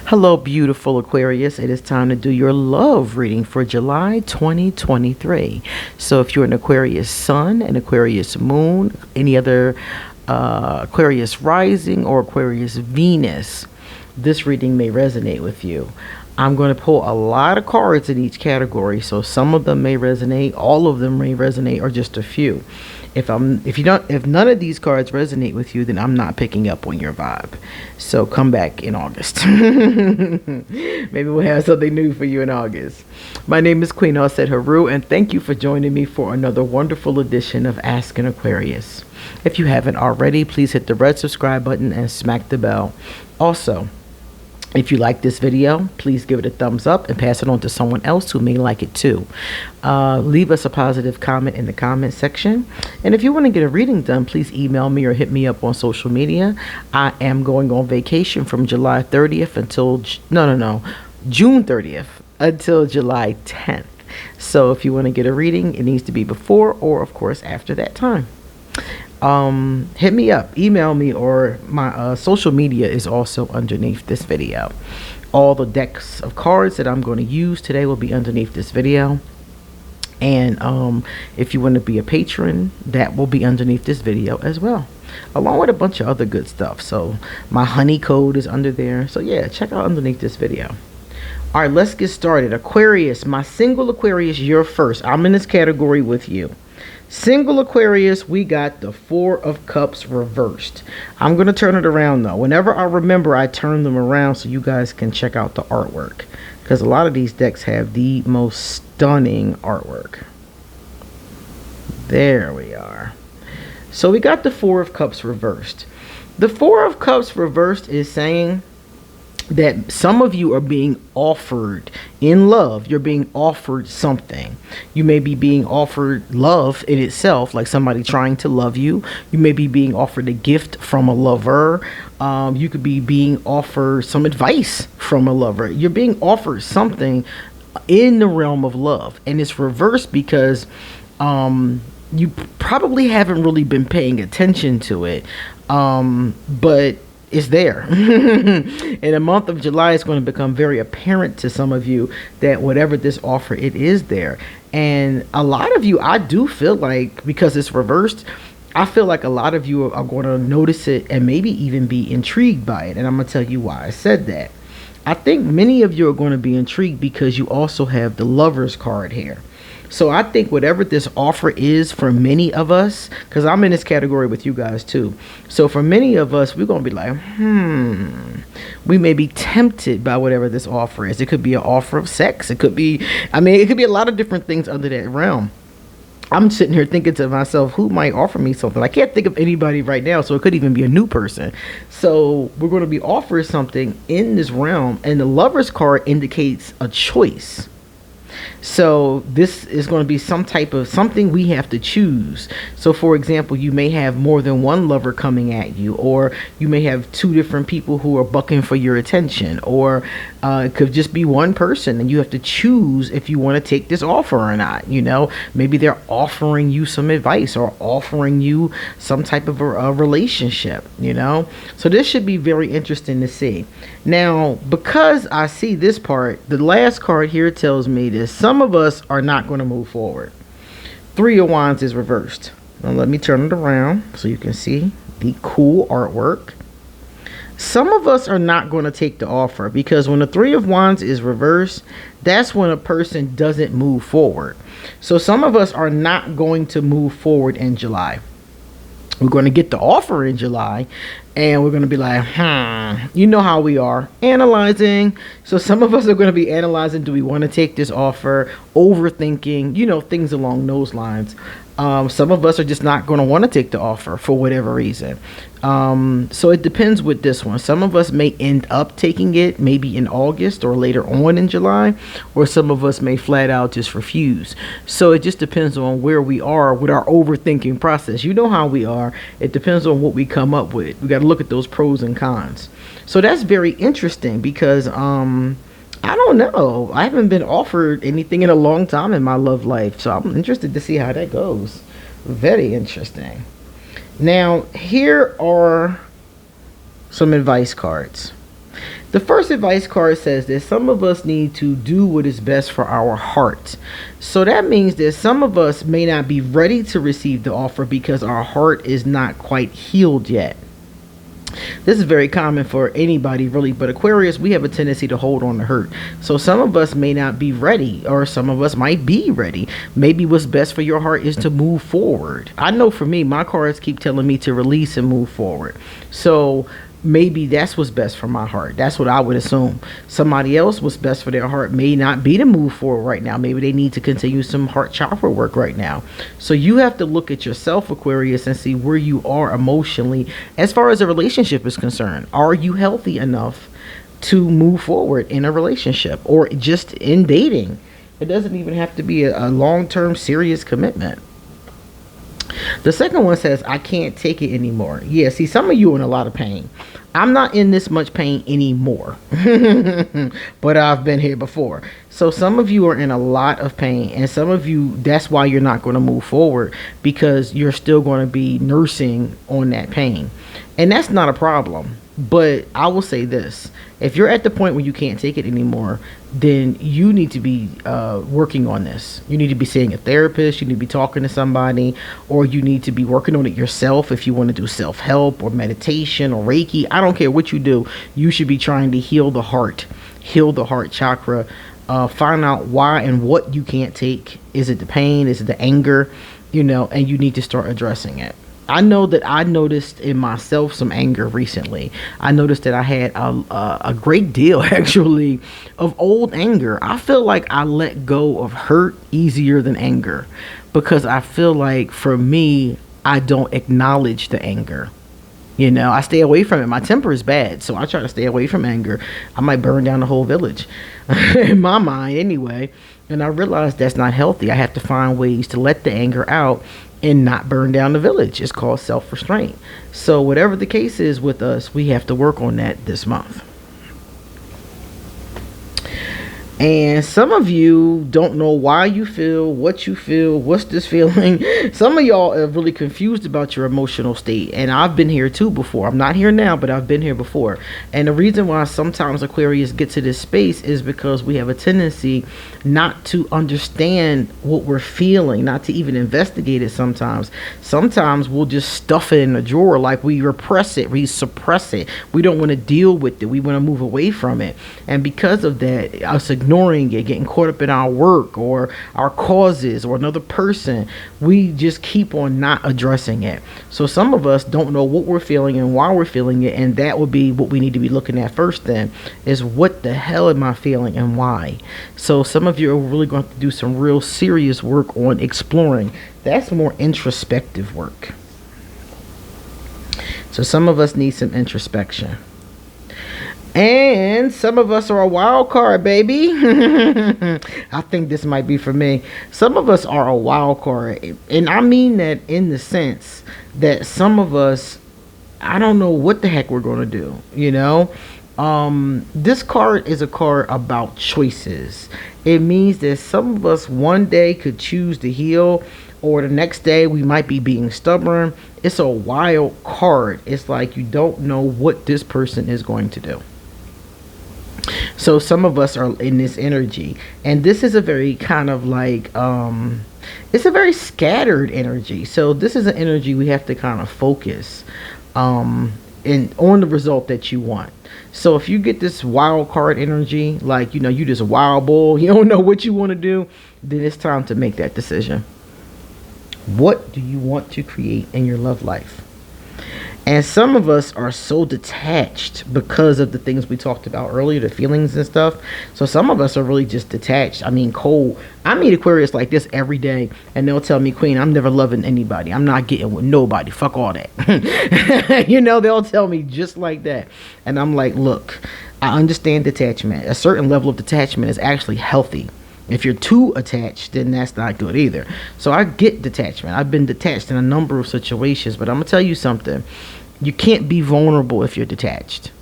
Hello, beautiful Aquarius. It is time to do your love reading for July 2023. So if you're an Aquarius sun, an Aquarius moon, any other Aquarius rising, or Aquarius Venus, this reading may resonate with you. I'm going to pull a lot of cards in each category, so some of them may resonate, all of them may resonate, or just a few. If none of these cards resonate with you, then I'm not picking up on your vibe. So come back in August. Maybe we'll have something new for you in August. My name is QueenAusetHeru, and thank you for joining me for another wonderful edition of Ask an Aquarius. If you haven't already, please hit the red subscribe button and smack the bell. Also, if you like this video, please give it a thumbs up and pass it on to someone else who may like it too. Leave us a positive comment in the comment section. And if you want to get a reading done, please email me or hit me up on social media. I am going on vacation from July 30th until, June 30th until July 10th. So if you want to get a reading, it needs to be before or, of course, after that time. Hit me up, email me, or my social media is also underneath this video. All the decks of cards that I'm going to use today will be underneath this video. And if you want to be a patron, that will be underneath this video as well, along with a bunch of other good stuff. So my honey code is under there. So yeah, check out underneath this video. All right, let's get started. Aquarius, my single Aquarius, you're first. I'm in this category with you. Single Aquarius, we got the Four of Cups reversed. I'm going to turn it around though. Whenever I remember, I turn them around so you guys can check out the artwork, because a lot of these decks have the most stunning artwork. There we are. So we got the Four of Cups reversed. The Four of Cups reversed is saying that some of you are being offered in love. You're being offered something. You may be being offered love in itself, like somebody trying to love you. You may be being offered a gift from a lover. You could be being offered some advice from a lover. You're being offered something in the realm of love, and it's reversed because you probably haven't really been paying attention to it, but it's there. In the month of July, it's going to become very apparent to some of you that whatever this offer, it is there. And a lot of you, I do feel like, because it's reversed, I feel like a lot of you are going to notice it and maybe even be intrigued by it. And I'm going to tell you why I said that. I think many of you are going to be intrigued because you also have the Lover's card here. So I think whatever this offer is for many of us, because I'm in this category with you guys too. So for many of us, we're going to be like, we may be tempted by whatever this offer is. It could be an offer of sex. It could be, it could be a lot of different things under that realm. I'm sitting here thinking to myself, who might offer me something? I can't think of anybody right now, so it could even be a new person. So we're going to be offered something in this realm, and the Lover's card indicates a choice. So this is going to be some type of something we have to choose. So for example, you may have more than one lover coming at you, or you may have two different people who are bucking for your attention, or it could just be one person and you have to choose if you want to take this offer or not. Maybe they're offering you some advice or offering you some type of a relationship, so this should be very interesting to see. Now, because I see this part, the last card here tells me this: some of us are not going to move forward. Three of Wands is reversed. Now let me turn it around so you can see the cool artwork. Some of us are not going to take the offer, because when the Three of Wands is reversed, that's when a person doesn't move forward. So some of us are not going to move forward in July. We're going to get the offer in July, and we're going to be like, you know how we are, analyzing. So some of us are going to be analyzing, do we want to take this offer, overthinking, things along those lines. Some of us are just not going to want to take the offer for whatever reason. So it depends with this one. Some of us may end up taking it maybe in August or later on in July, or some of us may flat out just refuse. So it just depends on where we are with our overthinking process. You know how we are. It depends on what we come up with. We got to look at those pros and cons. So that's very interesting because I don't know. I haven't been offered anything in a long time in my love life. So I'm interested to see how that goes. Very interesting. Now, here are some advice cards. The first advice card says that some of us need to do what is best for our heart. So that means that some of us may not be ready to receive the offer because our heart is not quite healed yet. This is very common for anybody really, but Aquarius, we have a tendency to hold on to hurt. So some of us may not be ready, or some of us might be ready. Maybe what's best for your heart is to move forward. I know for me, my cards keep telling me to release and move forward. So maybe that's what's best for my heart. That's what I would assume. Somebody else, what's best for their heart may not be to move forward right now. Maybe they need to continue some heart chakra work right now. So you have to look at yourself, Aquarius, and see where you are emotionally as far as a relationship is concerned. Are you healthy enough to move forward in a relationship or just in dating? It doesn't even have to be a long-term serious commitment. The second one says, I can't take it anymore. Yeah, see, some of you are in a lot of pain. I'm not in this much pain anymore, but I've been here before. So some of you are in a lot of pain, and some of you, that's why you're not going to move forward, because you're still going to be nursing on that pain. And that's not a problem. But I will say this, if you're at the point where you can't take it anymore, then you need to be working on this. You need to be seeing a therapist, you need to be talking to somebody, or you need to be working on it yourself if you want to do self-help or meditation or Reiki. I don't care what you do. You should be trying to heal the heart chakra, find out why and what you can't take. Is it the pain? Is it the anger? And you need to start addressing it. I know that I noticed in myself some anger recently. I noticed that I had a great deal, actually, of old anger. I feel like I let go of hurt easier than anger, because I feel like, for me, I don't acknowledge the anger. I stay away from it. My temper is bad, so I try to stay away from anger. I might burn down the whole village, in my mind anyway. And I realized that's not healthy. I have to find ways to let the anger out and not burn down the village. It's called self-restraint. So whatever the case is with us, we have to work on that this month. And some of you don't know why you feel what you feel. What's this feeling? Some of y'all are really confused about your emotional state. And I've been here too before. I'm not here now, but I've been here before. And the reason why sometimes Aquarius get to this space is because we have a tendency not to understand what we're feeling, not to even investigate it sometimes. Sometimes we'll just stuff it in a drawer, like we repress it, we suppress it. We don't want to deal with it. We want to move away from it. And because of that, us ignoring it, getting caught up in our work or our causes or another person, we just keep on not addressing it. So some of us don't know what we're feeling and why we're feeling it, and that would be what we need to be looking at first then, is what the hell am I feeling and why? So some of you are really going to have to do some real serious work on exploring. That's more introspective work. So some of us need some introspection. And some of us are a wild card, baby. I think this might be for me. Some of us are a wild card. And I mean that in the sense that some of us, I don't know what the heck we're going to do, This card is a card about choices. It means that some of us one day could choose to heal, or the next day we might be being stubborn. It's a wild card. It's like you don't know what this person is going to do. So some of us are in this energy, and this is a very kind of like it's a very scattered energy. So this is an energy we have to kind of focus on the result that you want. So if you get this wild card energy, like you just a wild bull, you don't know what you want to do, then it's time to make that decision. What do you want to create in your love life? And some of us are so detached because of the things we talked about earlier, the feelings and stuff. So some of us are really just detached. I mean, cold. I meet Aquarius like this every day, and they'll tell me, Queen, I'm never loving anybody. I'm not getting with nobody. Fuck all that. They'll tell me just like that. And I'm like, look, I understand detachment. A certain level of detachment is actually healthy. If you're too attached, then that's not good either. So I get detachment. I've been detached in a number of situations, but I'm going to tell you something. You can't be vulnerable if you're detached.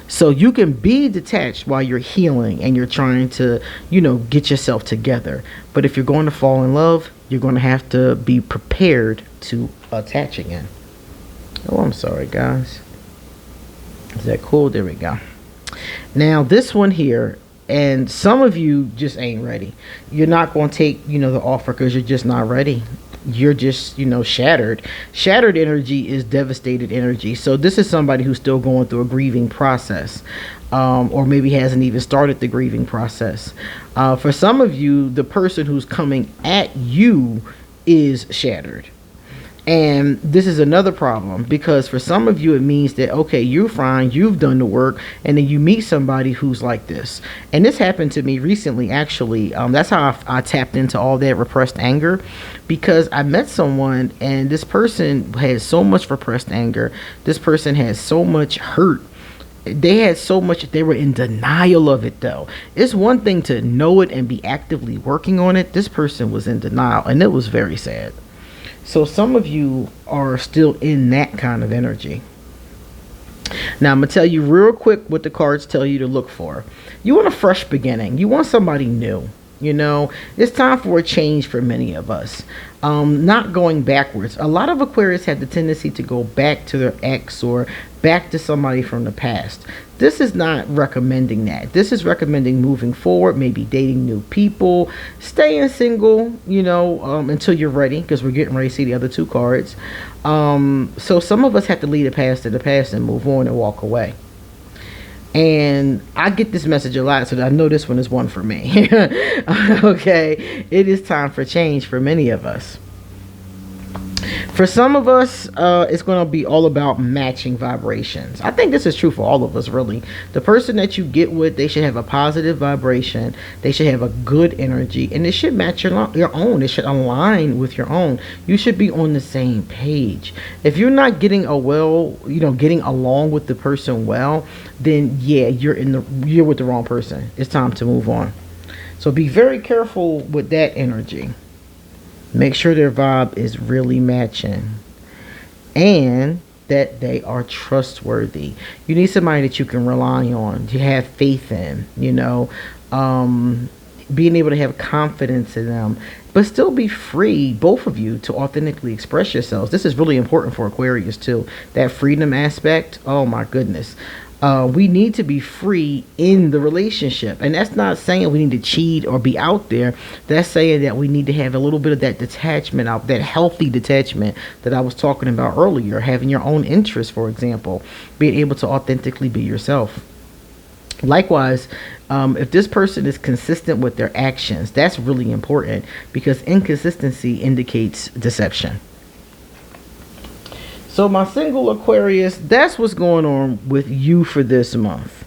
So you can be detached while you're healing and you're trying to, get yourself together. But if you're going to fall in love, you're going to have to be prepared to attach again. Oh, I'm sorry, guys. Is that cool? There we go. Now this one here, and some of you just ain't ready. You're not going to take, the offer because you're just not ready. You're just, shattered. Shattered energy is devastated energy. So this is somebody who's still going through a grieving process, or maybe hasn't even started the grieving process. For some of you, the person who's coming at you is shattered. And this is another problem, because for some of you it means that, okay, you're fine, you've done the work, and then you meet somebody who's like this. And this happened to me recently, actually. That's how I tapped into all that repressed anger, because I met someone and this person had so much repressed anger. This person had so much hurt. They had so much, they were in denial of it though. It's one thing to know it and be actively working on it. This person was in denial, and it was very sad. So some of you are still in that kind of energy. Now I'm going to tell you real quick what the cards tell you to look for. You want a fresh beginning. You want somebody new. It's time for a change for many of us. Not going backwards. A lot of Aquarius have the tendency to go back to their ex or back to somebody from the past. This is not recommending that. This is recommending moving forward, maybe dating new people, staying single, until you're ready, because we're getting ready to see the other two cards. So some of us have to leave the past to the past and move on and walk away. And I get this message a lot, so I know this one is one for me. Okay, it is time for change for many of us. For some of us, it's going to be all about matching vibrations. I think this is true for all of us, really. The person that you get with, they should have a positive vibration. They should have a good energy, and it should match your own. It should align with your own. You should be on the same page. If you're not getting getting along with the person well, then yeah, you're with the wrong person. It's time to move on. So be very careful with that energy. Make sure their vibe is really matching, and that they are trustworthy. You need somebody that you can rely on, you have faith in, being able to have confidence in them, but still be free, both of you, to authentically express yourselves. This is really important for Aquarius too. That freedom aspect, oh my goodness. We need to be free in the relationship. And that's not saying we need to cheat or be out there. That's saying that we need to have a little bit of that detachment, out that healthy detachment that I was talking about earlier. Having your own interests, for example. Being able to authentically be yourself. Likewise, if this person is consistent with their actions, that's really important, because inconsistency indicates deception. So my single Aquarius, that's what's going on with you for this month.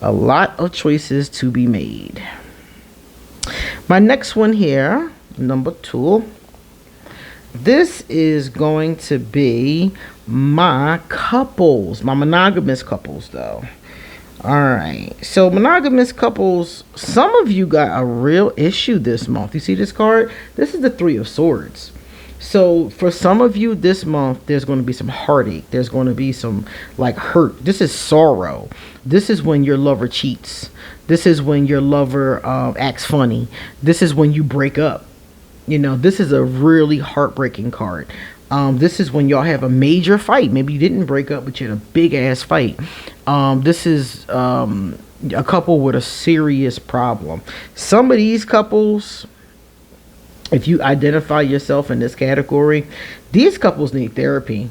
A lot of choices to be made. My next one here, number 2. This is going to be my couples, my monogamous couples though. Alright, so monogamous couples, some of you got a real issue this month. You see this card? This is the 3 of Swords. So for some of you this month, there's going to be some heartache. There's going to be some hurt. This is sorrow. This is when your lover cheats. This is when your lover acts funny. This is when you break up. This is a really heartbreaking card. This is when y'all have a major fight. Maybe you didn't break up, but you had a big ass fight. This is a couple with a serious problem. Some of these couples, if you identify yourself in this category, these couples need therapy,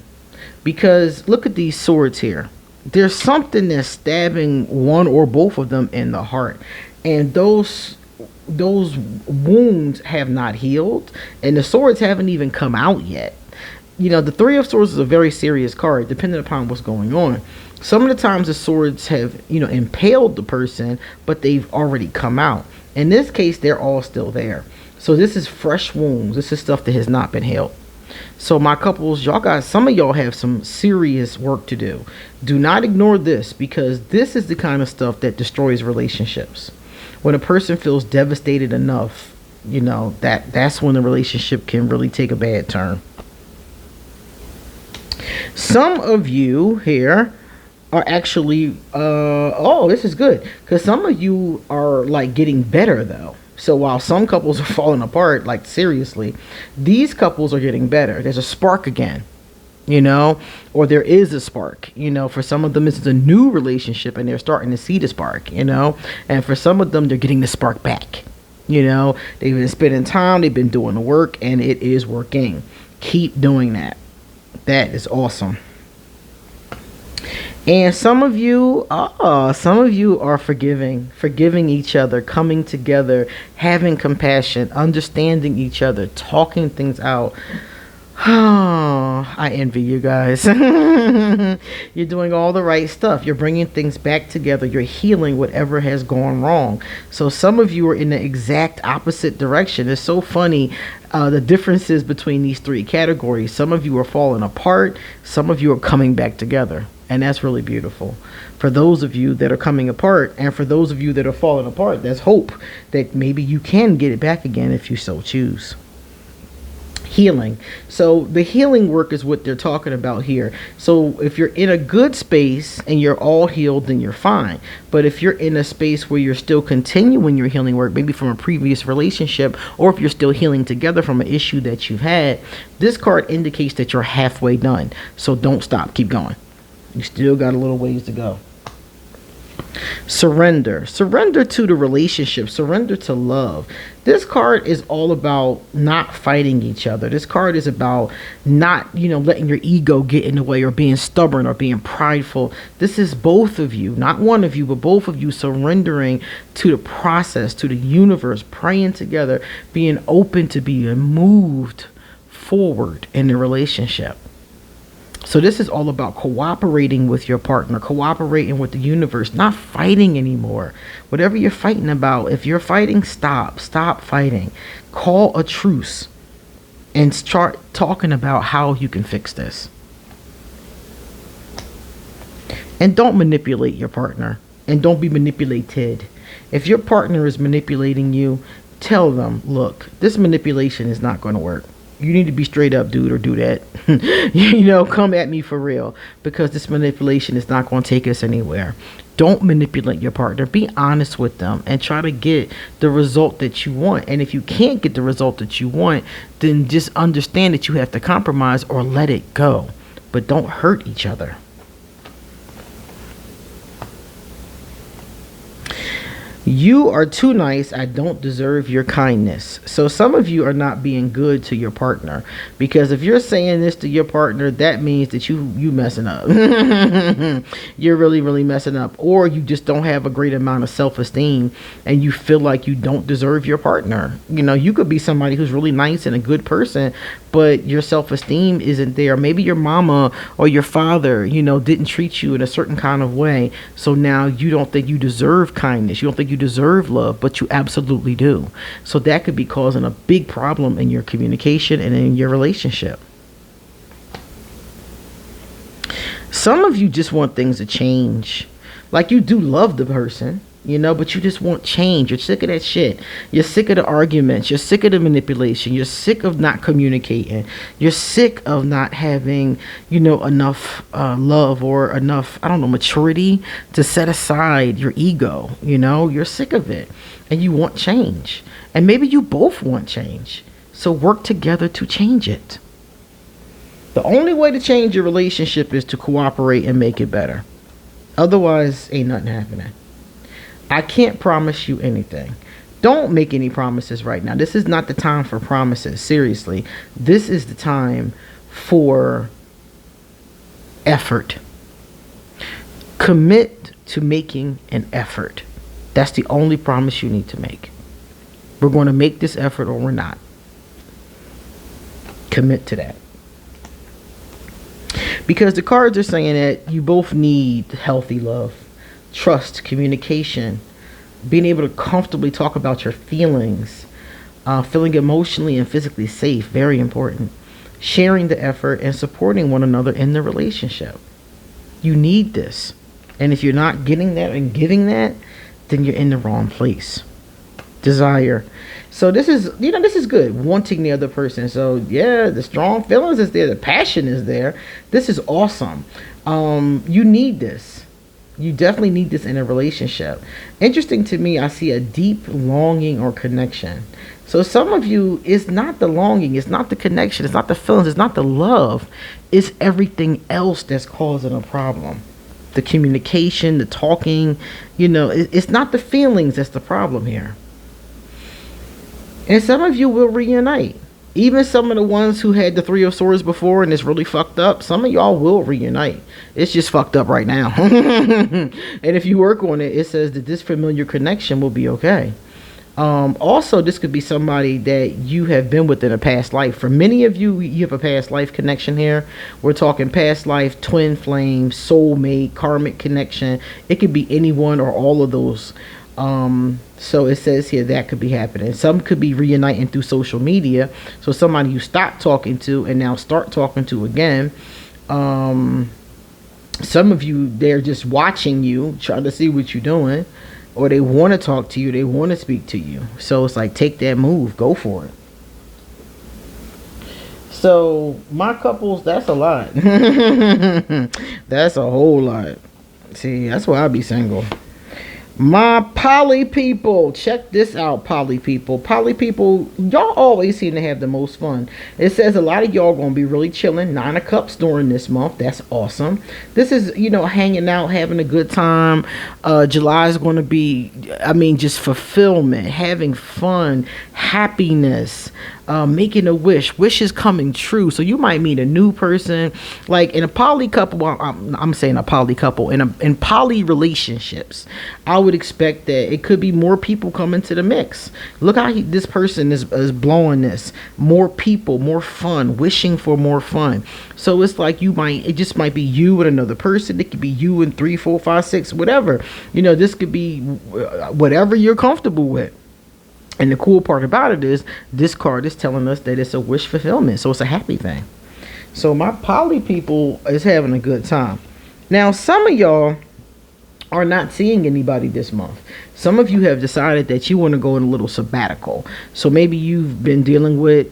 because look at these swords here. There's something that's stabbing one or both of them in the heart, and those wounds have not healed, and the swords haven't even come out yet. The 3 of Swords is a very serious card, depending upon what's going on. Some of the times the swords have impaled the person, but they've already come out. In this case, they're all still there. So this is fresh wounds. This is stuff that has not been healed. So my couples, some of y'all have some serious work to do. Do not ignore this, because this is the kind of stuff that destroys relationships. When a person feels devastated enough, that's when the relationship can really take a bad turn. Some of you here are actually, this is good, because some of you are getting better though. So while some couples are falling apart, seriously, these couples are getting better. There's a spark again. you know, or there is a spark, you know. For some of them, it's a new relationship and they're starting to see the spark, you know, and for some of them, they're getting the spark back, you know. They've been spending time, they've been doing the work, and it is working. Keep doing that. That is awesome. And some of you are forgiving each other, coming together, having compassion, understanding each other, talking things out. Oh, I envy you guys. You're doing all the right stuff. You're bringing things back together. You're healing whatever has gone wrong. So some of you are in the exact opposite direction. It's so funny, the differences between these three categories. Some of you are falling apart. Some of you are coming back together. And that's really beautiful. For those of you that are coming apart, and for those of you that are falling apart, there's hope that maybe you can get it back again if you so choose. Healing. So the healing work is what they're talking about here. So if you're in a good space and you're all healed, then you're fine. But if you're in a space where you're still continuing your healing work, maybe from a previous relationship, or if you're still healing together from an issue that you've had, this card indicates that you're halfway done. So don't stop. Keep going. You still got a little ways to go. Surrender. Surrender to the relationship. Surrender to love. This card is all about not fighting each other. This card is about not, letting your ego get in the way or being stubborn or being prideful. This is both of you, not one of you, but both of you surrendering to the process, to the universe, praying together, being open to being moved forward in the relationship. So this is all about cooperating with your partner, cooperating with the universe, not fighting anymore. Whatever you're fighting about, if you're fighting, stop fighting. Call a truce and start talking about how you can fix this. And don't manipulate your partner, and don't be manipulated. If your partner is manipulating you, tell them, look, this manipulation is not going to work. You need to be straight up, dude, or do that. Come at me for real, because this manipulation is not going to take us anywhere. Don't manipulate your partner. Be honest with them and try to get the result that you want. And if you can't get the result that you want, then just understand that you have to compromise or let it go. But don't hurt each other. You are too nice. I don't deserve your kindness. So some of you are not being good to your partner, because if you're saying this to your partner, that means that you messing up. You're really messing up, or you just don't have a great amount of self-esteem and you feel like you don't deserve your partner. You could be somebody who's really nice and a good person, but your self-esteem isn't there. Maybe your mama or your father, didn't treat you in a certain kind of way. So now you don't think you deserve kindness. You don't think you deserve love, but you absolutely do. So that could be causing a big problem in your communication and in your relationship. Some of you just want things to change. Like, you do love the person, but you just want change. You're sick of that shit. You're sick of the arguments. You're sick of the manipulation. You're sick of not communicating. You're sick of not having, enough love or enough, maturity to set aside your ego. You're sick of it and you want change. And maybe you both want change. So work together to change it. The only way to change your relationship is to cooperate and make it better. Otherwise, ain't nothing happening. I can't promise you anything. Don't make any promises right now. This is not the time for promises. Seriously. This is the time for effort. Commit to making an effort. That's the only promise you need to make. We're going to make this effort or we're not. Commit to that. Because the cards are saying that you both need healthy love, trust, communication, being able to comfortably talk about your feelings, feeling emotionally and physically safe, very important. Sharing the effort and supporting one another in the relationship. You need this. And if you're not getting that and giving that, then you're in the wrong place. Desire. So this is good. Wanting the other person. So yeah, the strong feelings is there. The passion is there. This is awesome. You need this. You definitely need this in a relationship. Interesting to me, I see a deep longing or connection. So some of you, it's not the longing, it's not the connection, it's not the feelings, it's not the love. It's everything else that's causing a problem. The communication, the talking, it's not the feelings that's the problem here. And some of you will reunite. Even some of the ones who had the Three of Swords before and it's really fucked up, some of y'all will reunite. It's just fucked up right now. And if you work on it, it says that this familiar connection will be okay. Also, this could be somebody that you have been with in a past life. For many of you, you have a past life connection here. We're talking past life, twin flame, soulmate, karmic connection. It could be anyone or all of those. So it says here that could be happening. Some could be reuniting through social media. So somebody you stopped talking to and now start talking to again. Some of you, they're just watching you, trying to see what you're doing. Or they want to talk to you. They want to speak to you. So it's like, take that move. Go for it. So my couples, that's a lot. That's a whole lot. See, that's why I be single. My poly people, check this out, poly people. Poly people, y'all always seem to have the most fun. It says a lot of y'all gonna be really chilling. 9 of Cups during this month. That's awesome. This is, hanging out, having a good time. July is gonna be, just fulfillment, having fun, happiness, making a wish. Wishes coming true. So you might meet a new person. Like in a poly couple, well, I'm saying a poly couple. In poly relationships, I would expect that it could be more people coming to the mix. Look how this person is blowing this. More people, more fun, wishing for more fun. So it's like it just might be you and another person. It could be you and 3, 4, 5, 6, whatever. This could be whatever you're comfortable with. And the cool part about it is this card is telling us that it's a wish fulfillment. So it's a happy thing. So my poly people is having a good time. Now, some of y'all are not seeing anybody this month. Some of you have decided that you want to go in a little sabbatical. So maybe you've been dealing with,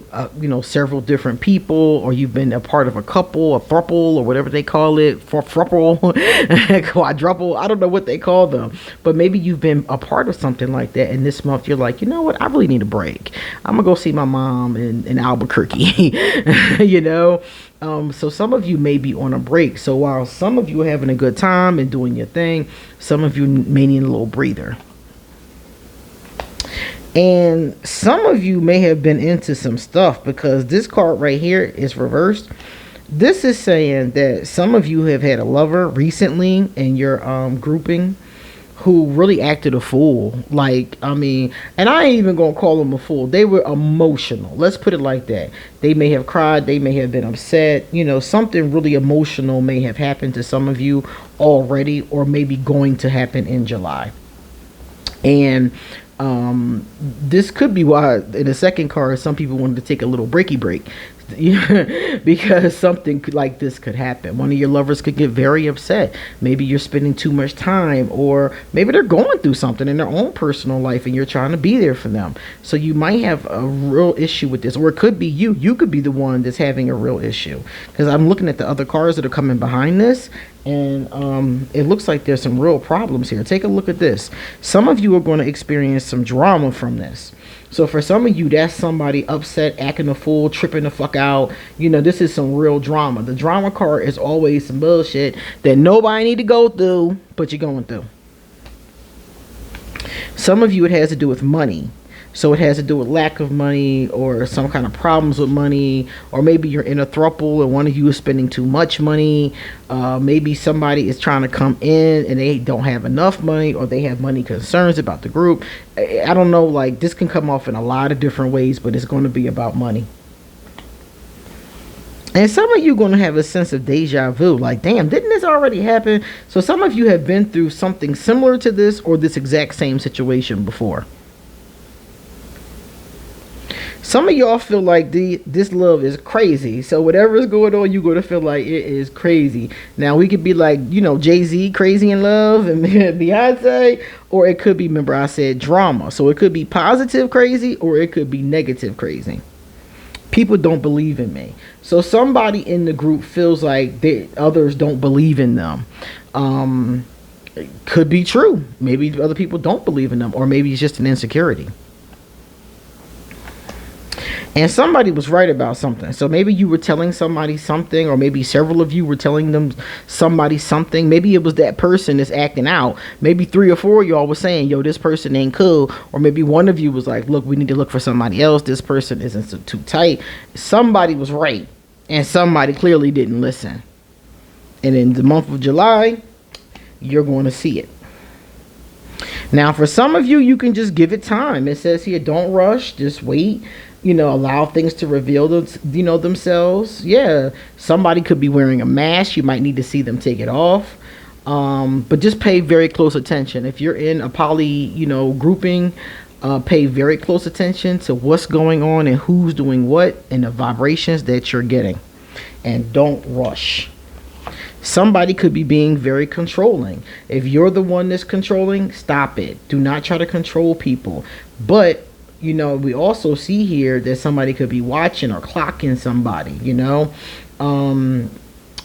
several different people, or you've been a part of a couple, a throuple, or whatever they call it, throuple, quadruple. I don't know what they call them, but maybe you've been a part of something like that. And this month you're like, you know what? I really need a break. I'm gonna go see my mom in Albuquerque. So some of you may be on a break. So while some of you are having a good time and doing your thing, some of you may need a little breather. And some of you may have been into some stuff, because this card right here is reversed. This is saying that some of you have had a lover recently in your grouping who really acted a fool. And I ain't even gonna call them a fool. They were emotional. Let's put it like that. They may have cried. They may have been upset. Something really emotional may have happened to some of you already, or maybe going to happen in July. And this could be why in the second card some people wanted to take a little break because something like this could happen. One of your lovers could get very upset. Maybe you're spending too much time, or maybe they're going through something in their own personal life and you're trying to be there for them. So you might have a real issue with this, or it could be you could be the one that's having a real issue, because I'm looking at the other cards that are coming behind this, and it looks like there's some real problems here. Take a look at this. Some of you are going to experience some drama from this. So for some of you, that's somebody upset, acting a fool, tripping the fuck out. This is some real drama. The drama card is always some bullshit that nobody need to go through, but you're going through. Some of you, it has to do with money. So it has to do with lack of money, or some kind of problems with money, or maybe you're in a throuple and one of you is spending too much money. Maybe somebody is trying to come in and they don't have enough money, or they have money concerns about the group. I don't know, this can come off in a lot of different ways, but it's going to be about money. And some of you are going to have a sense of deja vu, like, damn, didn't this already happen? So some of you have been through something similar to this, or this exact same situation before. Some of y'all feel like this love is crazy. So whatever is going on, you're going to feel like it is crazy. Now, we could be like, Jay-Z, crazy in love, and Beyonce. Or it could be, remember I said drama. So it could be positive crazy, or it could be negative crazy. People don't believe in me. So somebody in the group feels like others don't believe in them. Could be true. Maybe other people don't believe in them, or maybe it's just an insecurity. And somebody was right about something. So maybe you were telling somebody something, or maybe several of you were telling them somebody something. Maybe it was that person that's acting out. Maybe 3 or 4 of y'all was saying, yo, this person ain't cool. Or maybe one of you was like, look, we need to look for somebody else. This person isn't too tight. Somebody was right, and somebody clearly didn't listen. And in the month of July, you're going to see it. Now, for some of you, you can just give it time. It says here, don't rush, just wait. Allow things to reveal themselves. Yeah, somebody could be wearing a mask. You might need to see them take it off. But just pay very close attention. If you're in a poly, grouping, pay very close attention to what's going on and who's doing what and the vibrations that you're getting. And don't rush. Somebody could be being very controlling. If you're the one that's controlling, stop it. Do not try to control people. But we also see here that somebody could be watching or clocking somebody,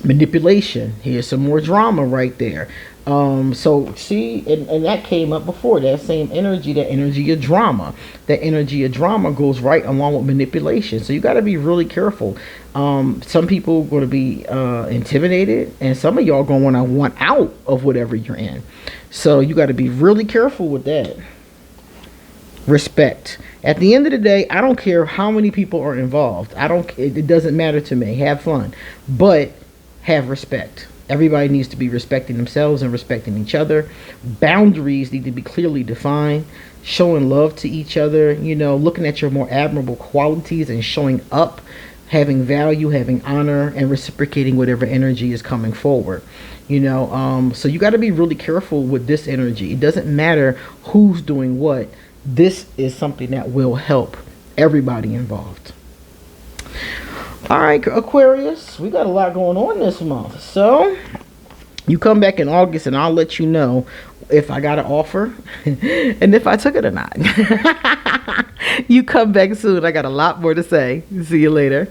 manipulation. Here's some more drama right there. So see, and that came up before, that same energy, that energy of drama. That energy of drama goes right along with manipulation. So you got to be really careful. Some people are going to be intimidated, and some of y'all going to want out of whatever you're in. So you got to be really careful with that. Respect. At the end of the day, I don't care how many people are involved. It doesn't matter to me. Have fun, but have respect. Everybody needs to be respecting themselves and respecting each other. Boundaries need to be clearly defined. Showing love to each other, looking at your more admirable qualities and showing up, having value, having honor, and reciprocating whatever energy is coming forward. So you got to be really careful with this energy. It doesn't matter who's doing what. This is something that will help everybody involved. All right, Aquarius, we got a lot going on this month. So you come back in August and I'll let you know if I got an offer and if I took it or not. You come back soon. I got a lot more to say. See you later.